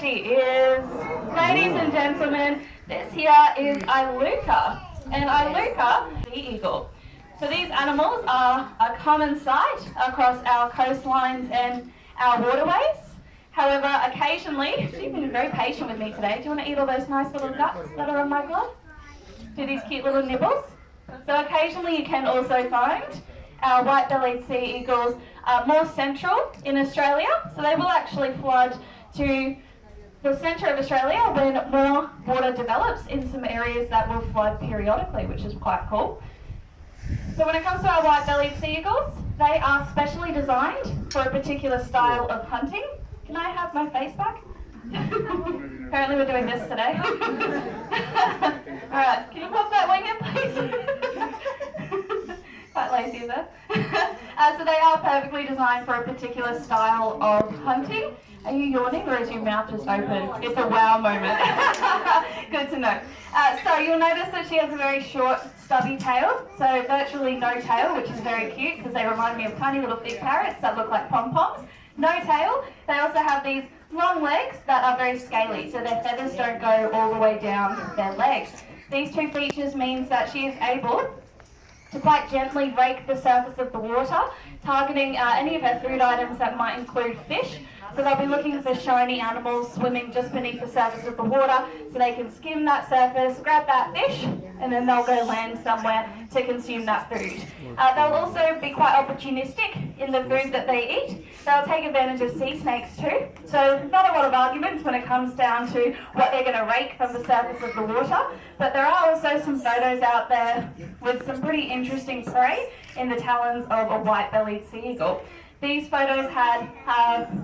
she is. Ladies and gentlemen, this here is Iluka, and Iluka, the eagle. So these animals are a common sight across our coastlines and our waterways. However, occasionally, she's been very patient with me today. Do you want to eat all those nice little guts that are on my glove? Do these cute little nibbles? So occasionally you can also find our white-bellied sea eagles more central in Australia. So they will actually flood to the centre of Australia when more water develops in some areas that will flood periodically, which is quite cool. So when it comes to our white-bellied sea eagles, they are specially designed for a particular style of hunting. Can I have my face back? Apparently we're doing this today. Alright, can you pop that wing in, please? Quite lazy there. So they are perfectly designed for a particular style of hunting. Are you yawning or is your mouth just open? It's a wow moment. Good to know. So you'll notice that she has a very short, stubby tail. So virtually no tail, which is very cute because they remind me of tiny little fig parrots that look like pom-poms. No tail. They also have these long legs that are very scaly, so their feathers don't go all the way down their legs. These two features means that she is able to quite gently rake the surface of the water, targeting any of her food items that might include fish. So they'll be looking for shiny animals swimming just beneath the surface of the water, so they can skim that surface, grab that fish, and then they'll go land somewhere to consume that food. They'll also be quite opportunistic in the food that they eat. They'll take advantage of sea snakes too. So not a lot of arguments when it comes down to what they're going to rake from the surface of the water, but there are also some photos out there with some pretty interesting prey in the talons of a white-bellied sea eagle. These photos had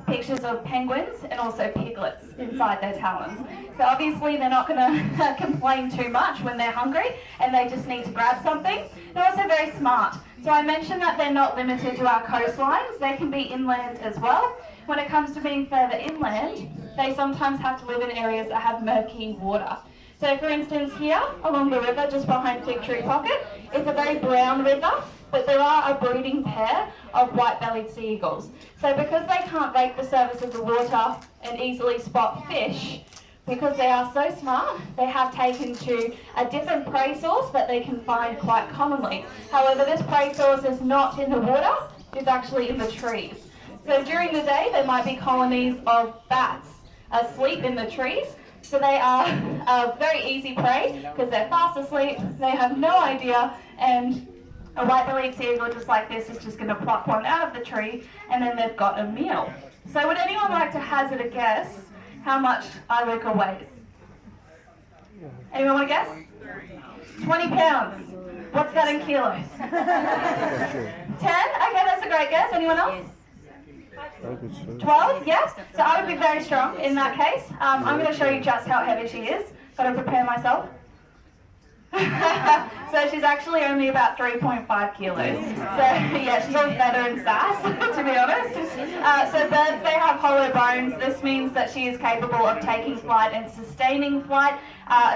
pictures of penguins and also piglets inside their talons. So obviously they're not going to complain too much when they're hungry and they just need to grab something. They're also very smart. So I mentioned that they're not limited to our coastlines. They can be inland as well. When it comes to being further inland, they sometimes have to live in areas that have murky water. So for instance here, along the river just behind Fig Tree Pocket, it's a very brown river, but there are a breeding pair of white-bellied sea eagles. So because they can't rake the surface of the water and easily spot fish, because they are so smart, they have taken to a different prey source that they can find quite commonly. However, this prey source is not in the water, it's actually in the trees. So during the day, there might be colonies of bats asleep in the trees. So they are a very easy prey because they're fast asleep, they have no idea, and a white-bellied sea eagle just like this is just going to pluck one out of the tree and then they've got a meal. So would anyone like to hazard a guess how much Iluka weighs? Anyone want to guess? 20 pounds. What's that in kilos? 10? Okay, that's a great guess. Anyone else? 12? Yes. So I would be very strong in that case. I'm going to show you just how heavy she is. Got to prepare myself. So she's actually only about 3.5 kilos. So yeah, she's all feather and sass, to be honest. So birds, they have hollow bones. This means that she is capable of taking flight and sustaining flight,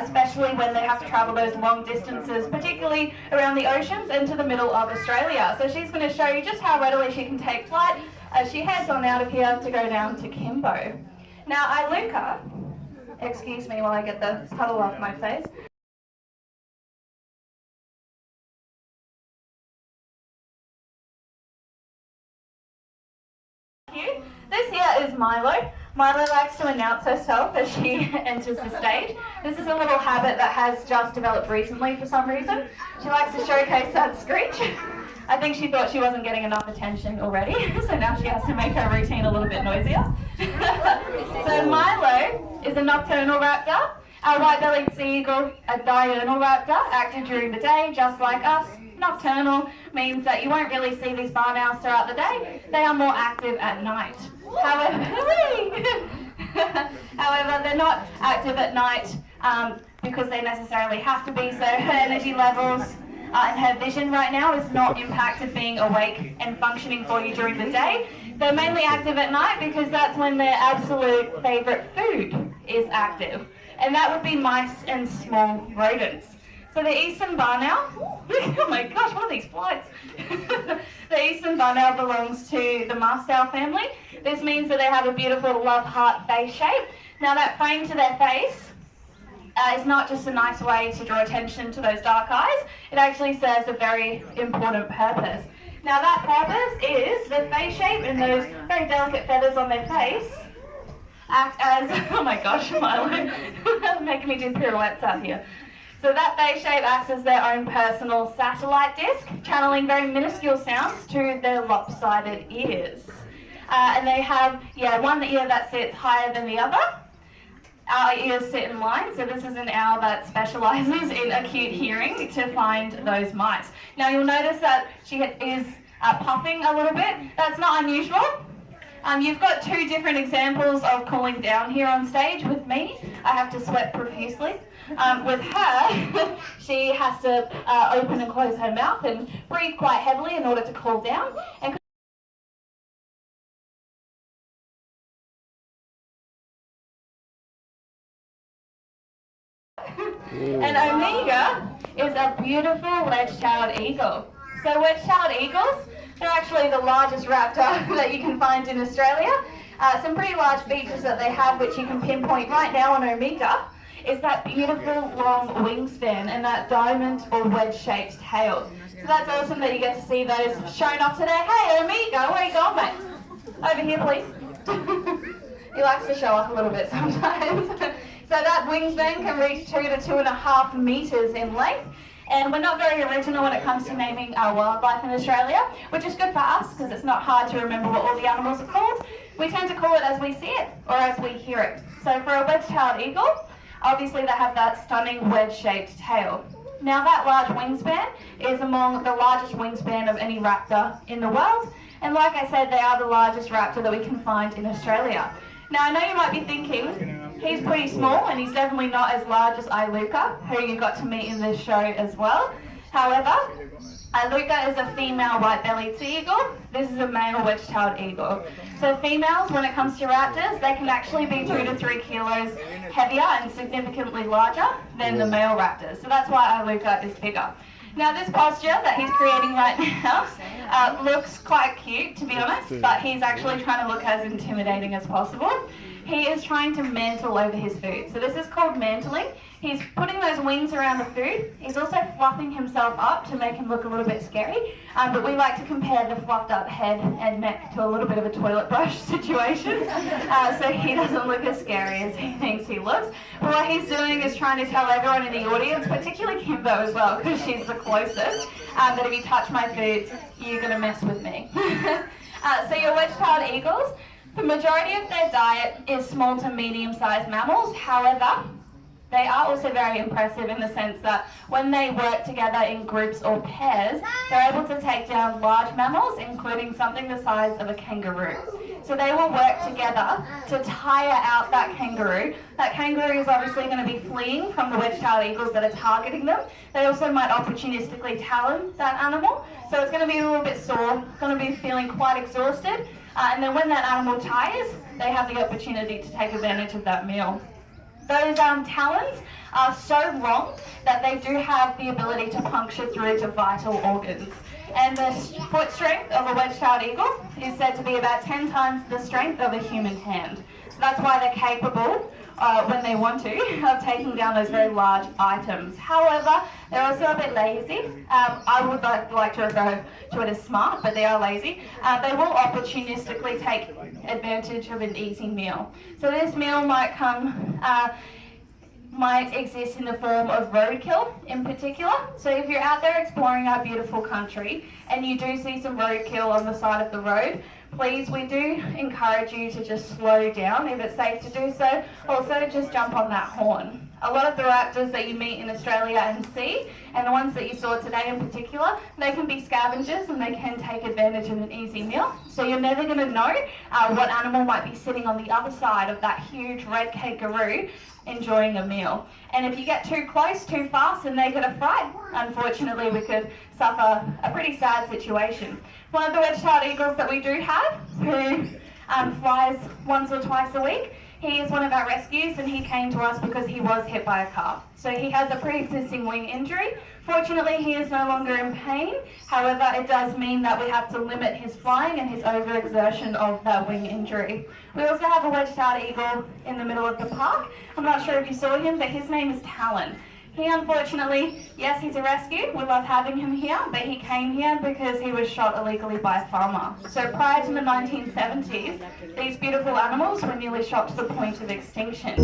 especially when they have to travel those long distances, particularly around the oceans and to the middle of Australia. So she's going to show you just how readily she can take flight as she heads on out of here to go down to Kimbo. Now Iluka, excuse me while I get the puddle off my face. This here is Milo. Milo likes to announce herself as she enters the stage. This is a little habit that has just developed recently for some reason. She likes to showcase that screech. I think she thought she wasn't getting enough attention already, so now she has to make her routine a little bit noisier. So Milo is a nocturnal raptor. Our white-bellied sea eagle, a diurnal raptor, active during the day, just like us. Nocturnal means that you won't really see these barn owls throughout the day. They are more active at night. However, they're not active at night because they necessarily have to be, so her energy levels and her vision right now is not impacted being awake and functioning for you during the day. They're mainly active at night because that's when their absolute favourite food is active, and that would be mice and small rodents. So the eastern barn owl, oh my gosh, what are these flights? The eastern barn owl belongs to the mast owl family. This means that they have a beautiful love heart face shape. Now that frame to their face is not just a nice way to draw attention to those dark eyes, it actually serves a very important purpose. Now that purpose is the face shape and those very delicate feathers on their face act as, oh my gosh, Milo, making me do pirouettes out here. So that face shape acts as their own personal satellite disc, channeling very minuscule sounds to their lopsided ears. And they have, one ear that sits higher than the other. Our ears sit in line, so this is an owl that specialises in acute hearing to find those mice. Now you'll notice that she is puffing a little bit. That's not unusual. You've got two different examples of cooling down here on stage. With me, I have to sweat profusely. With her, she has to open and close her mouth and breathe quite heavily in order to cool down. And Omega is a beautiful wedge-tailed eagle. So wedge-tailed eagles, they're actually the largest raptor that you can find in Australia. Some pretty large features that they have, which you can pinpoint right now on Omega, is that beautiful long wingspan and that diamond or wedge-shaped tail. So that's awesome that you get to see those shown off today. Hey Omega, where are you going, mate? Over here, please. He likes to show off a little bit sometimes. So that wingspan can reach 2 to 2.5 metres in length. And we're not very original when it comes to naming our wildlife in Australia, which is good for us because it's not hard to remember what all the animals are called. We tend to call it as we see it or as we hear it. So for a wedge-tailed eagle, obviously they have that stunning wedge-shaped tail. Now that large wingspan is among the largest wingspan of any raptor in the world. And like I said, they are the largest raptor that we can find in Australia. Now I know you might be thinking, he's pretty small and he's definitely not as large as Iluka, who you got to meet in this show as well. However, Iluka is a female white-bellied sea eagle. This is a male wedge-tailed eagle. So females, when it comes to raptors, they can actually be 2 to 3 kilos heavier and significantly larger than the male raptors. So that's why Iluka is bigger. Now this posture that he's creating right now looks quite cute, to be honest, but he's actually trying to look as intimidating as possible. He is trying to mantle over his food. So this is called mantling. He's putting those wings around the food. He's also fluffing himself up to make him look a little bit scary. But we like to compare the fluffed up head and neck to a little bit of a toilet brush situation. So he doesn't look as scary as he thinks he looks. But what he's doing is trying to tell everyone in the audience, particularly Kimbo as well, because she's the closest, that if you touch my food, you're going to mess with me. So your wedge-tailed eagles, the majority of their diet is small to medium-sized mammals. However, they are also very impressive in the sense that when they work together in groups or pairs, they're able to take down large mammals, including something the size of a kangaroo. So they will work together to tire out that kangaroo. That kangaroo is obviously going to be fleeing from the wedge-tailed eagles that are targeting them. They also might opportunistically talon that animal. So it's going to be a little bit sore, going to be feeling quite exhausted. And then when that animal tires, they have the opportunity to take advantage of that meal. Those talons are so long that they do have the ability to puncture through to vital organs. And the foot strength of a wedge-tailed eagle is said to be about 10 times the strength of a human hand. So that's why they're capable, when they want to, of taking down those very large items. However, they're also a bit lazy. I would like to refer to it as smart, but they are lazy. They will opportunistically take advantage of an easy meal. So this meal might exist in the form of roadkill in particular. So if you're out there exploring our beautiful country and you do see some roadkill on the side of the road, please, we do encourage you to just slow down if it's safe to do so. Also, just jump on that horn. A lot of the raptors that you meet in Australia and see, and the ones that you saw today in particular, they can be scavengers and they can take advantage of an easy meal. So you're never going to know what animal might be sitting on the other side of that huge red kangaroo enjoying a meal. And if you get too close, too fast, and they get a fright, unfortunately we could suffer a pretty sad situation. One of the wedge-tailed eagles that we do have, who flies once or twice a week, He is one of our rescues and he came to us because he was hit by a car. So he has a pre-existing wing injury. Fortunately, he is no longer in pain. However, it does mean that we have to limit his flying and his overexertion of that wing injury. We also have a wedge-tailed eagle in the middle of the park. I'm not sure if you saw him, but his name is Talon. He unfortunately, yes, he's a rescue. We love having him here, but he came here because he was shot illegally by a farmer. So prior to the 1970s, these beautiful animals were nearly shot to the point of extinction.